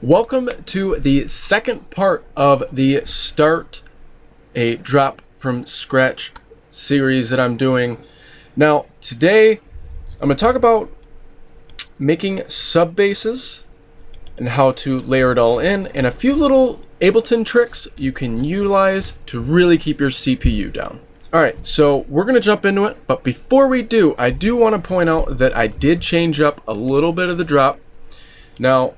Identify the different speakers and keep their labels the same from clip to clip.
Speaker 1: Welcome to the second part of the Start a Drop from Scratch series that I'm doing. Now, today I'm going to talk about making sub basses and how to layer it all in, and a few little Ableton tricks you can utilize to really keep your CPU down. Alright, so we're going to jump into it, but before we do, I do want to point out that I did change up a little bit of the drop. Now,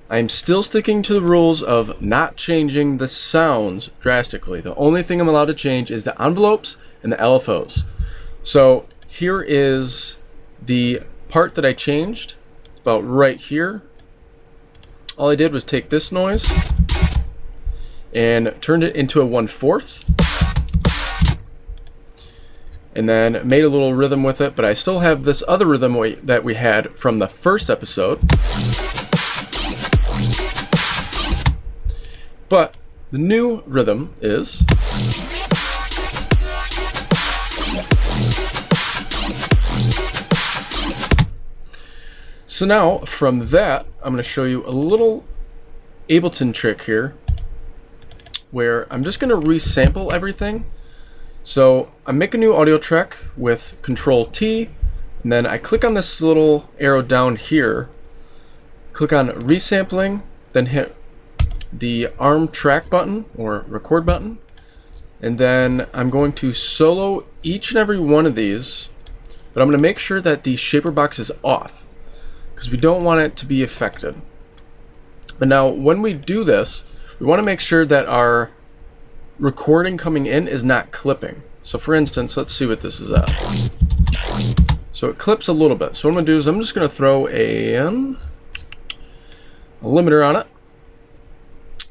Speaker 1: I'm still sticking to the rules of not changing the sounds drastically. The only thing I'm allowed to change is the envelopes and the LFOs. So here is the part that I changed, about right here. All I did was take this noise and turned it into a 1/4, and then made a little rhythm with it, but I still have this other rhythm that we had from the first episode. But the new rhythm is so now from that I'm going to show you a little Ableton trick here where I'm just going to resample everything. So I make a new audio track with Control T, and then I click on this little arrow down here, click on resampling, then hit the arm track button or record button, and then I'm going to solo each and every one of these, but I'm going to make sure that the shaper box is off because we don't want it to be affected. But now when we do this, we want to make sure that our recording coming in is not clipping. So for instance, let's see what this is at. So it clips a little bit. So what I'm going to do is I'm just going to throw a limiter on it.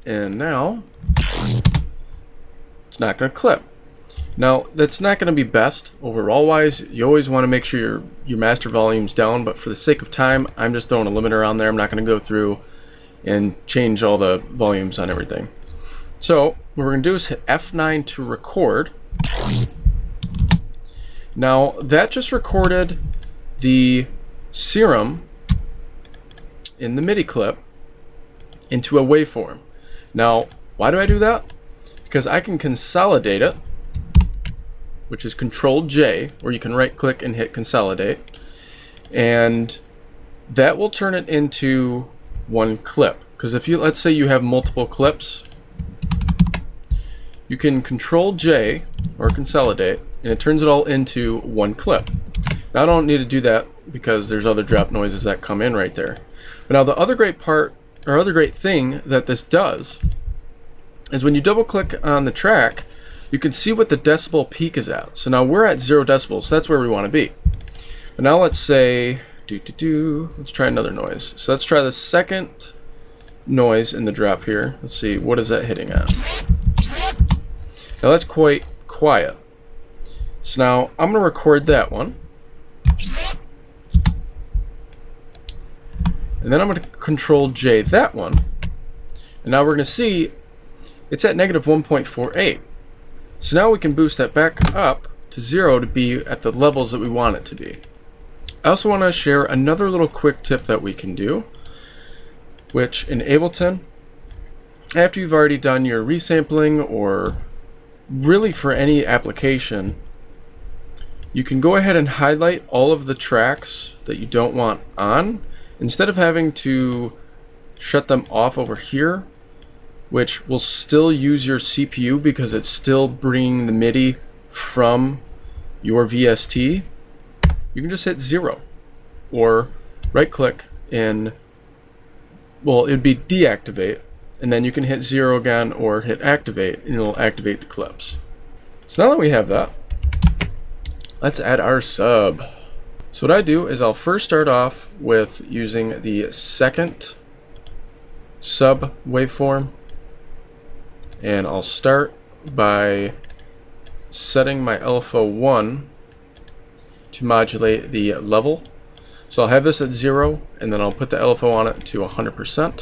Speaker 1: And now it's not going to clip. Now that's not going to be best overall wise. You always want to make sure your master volume's down, but for the sake of time I'm just throwing a limiter on there. I'm not going to go through and change all the volumes on everything. So what we're going to do is hit F9 to record. Now that just recorded the serum in the MIDI clip into a waveform. Now, why do I do that? Because I can consolidate it, which is Control J, or you can right click and hit consolidate, and that will turn it into one clip. Because if you, let's say you have multiple clips, you can Control J or consolidate, and it turns it all into one clip. Now I don't need to do that because there's other drop noises that come in right there. But now the other great part, or other great thing that this does is when you double click on the track, you can see what the decibel peak is at. So now we're at 0 decibels, so that's where we want to be. But now let's say, let's try another noise. So let's try the second noise in the drop here. Let's see, what is that hitting at? Now that's quite quiet. So now I'm going to record that one. And then I'm going to Control J that one. And now we're going to see it's at negative 1.48. So now we can boost that back up to 0 to be at the levels that we want it to be. I also want to share another little quick tip that we can do, which in Ableton, after you've already done your resampling or really for any application, you can go ahead and highlight all of the tracks that you don't want on, instead of having to shut them off over here, which will still use your CPU because it's still bringing the MIDI from your VST. You can just hit 0 or right click and, well, it'd be deactivate, and then you can hit 0 again or hit activate and it'll activate the clips. So now that we have that, let's add our sub. So what I do is I'll first start off with using the second sub waveform, and I'll start by setting my LFO1 to modulate the level. So I'll have this at 0, and then I'll put the LFO on it to 100%. And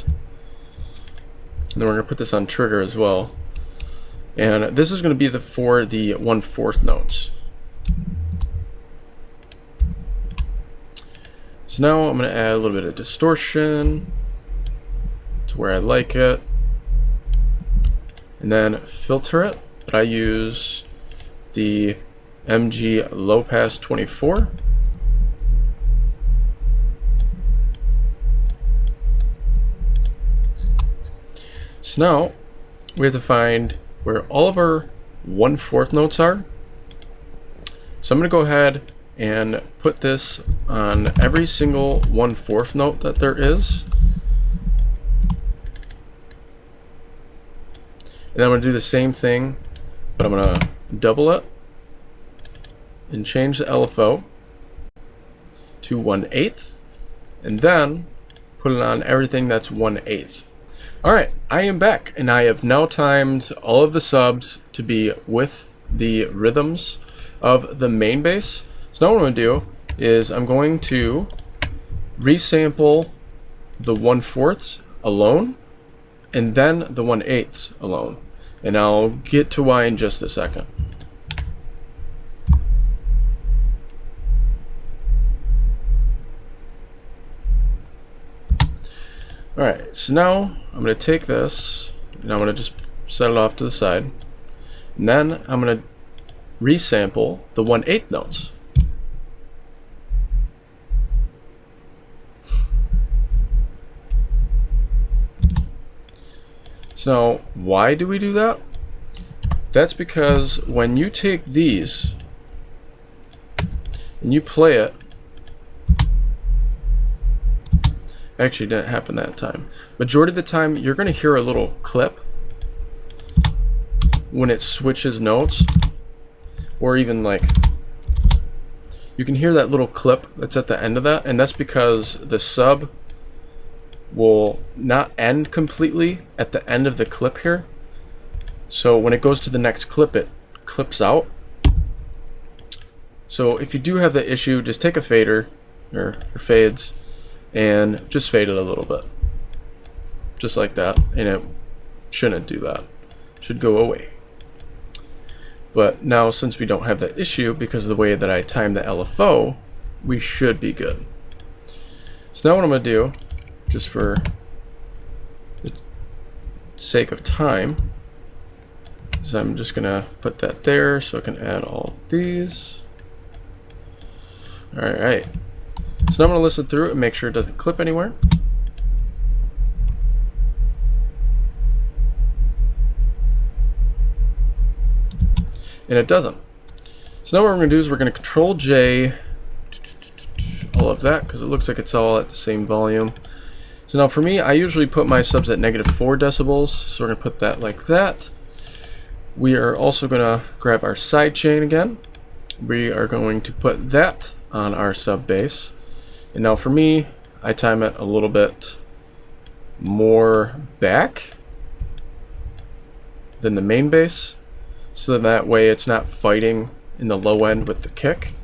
Speaker 1: then we're going to put this on trigger as well. And this is going to be for the 1/4 notes. So now I'm going to add a little bit of distortion to where I like it, and then filter it. But I use the MG Low Pass 24. So now we have to find where all of our 1/4 notes are. So I'm going to go ahead and put this on every single 1/4 note that there is. And then I'm going to do the same thing, but I'm going to double it and change the LFO to 1/8, and then put it on everything that's 1/8. Alright, I am back, and I have now timed all of the subs to be with the rhythms of the main bass. So now what I'm going to do is I'm going to resample the 1/4 alone, and then the 1/8 alone. And I'll get to why in just a second. Alright, so now I'm going to take this and I'm going to just set it off to the side. And then I'm going to resample the 1/8 notes. So now, why do we do that? That's because when you take these and you play it, actually didn't happen that time. Majority of the time you're going to hear a little clip when it switches notes, or even like you can hear that little clip that's at the end of that, and that's because the sub will not end completely at the end of the clip here. So when it goes to the next clip, it clips out. So if you do have the issue, just take a fader or fades and just fade it a little bit, just like that, and it shouldn't do that. It should go away. But now, since we don't have that issue because of the way that I timed the LFO, we should be good. So now what I'm going to do, just for the sake of time, is I'm just going to put that there so I can add all these. Alright. So now I'm going to listen through it and make sure it doesn't clip anywhere. And it doesn't. So now what we're going to do is we're going to Control J all of that, because it looks like it's all at the same volume. So now for me, I usually put my subs at -4 decibels, so we're going to put that like that. We are also going to grab our side chain again. We are going to put that on our sub bass. And now for me, I time it a little bit more back than the main bass, so that way it's not fighting in the low end with the kick.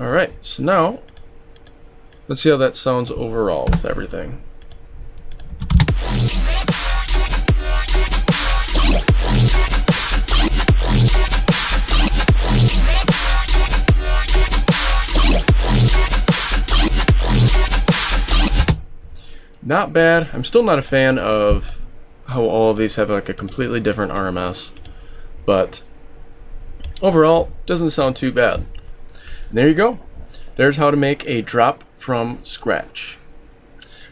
Speaker 1: Alright, so now let's see how that sounds overall with everything. Not bad. I'm still not a fan of how all of these have like a completely different RMS, but overall doesn't sound too bad. And there you go. There's how to make a drop from scratch.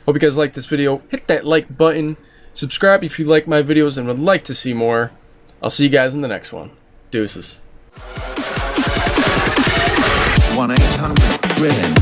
Speaker 1: Hope you guys liked this video. Hit that like button. Subscribe if you like my videos and would like to see more. I'll see you guys in the next one. Deuces.
Speaker 2: 1-800-RHYTHM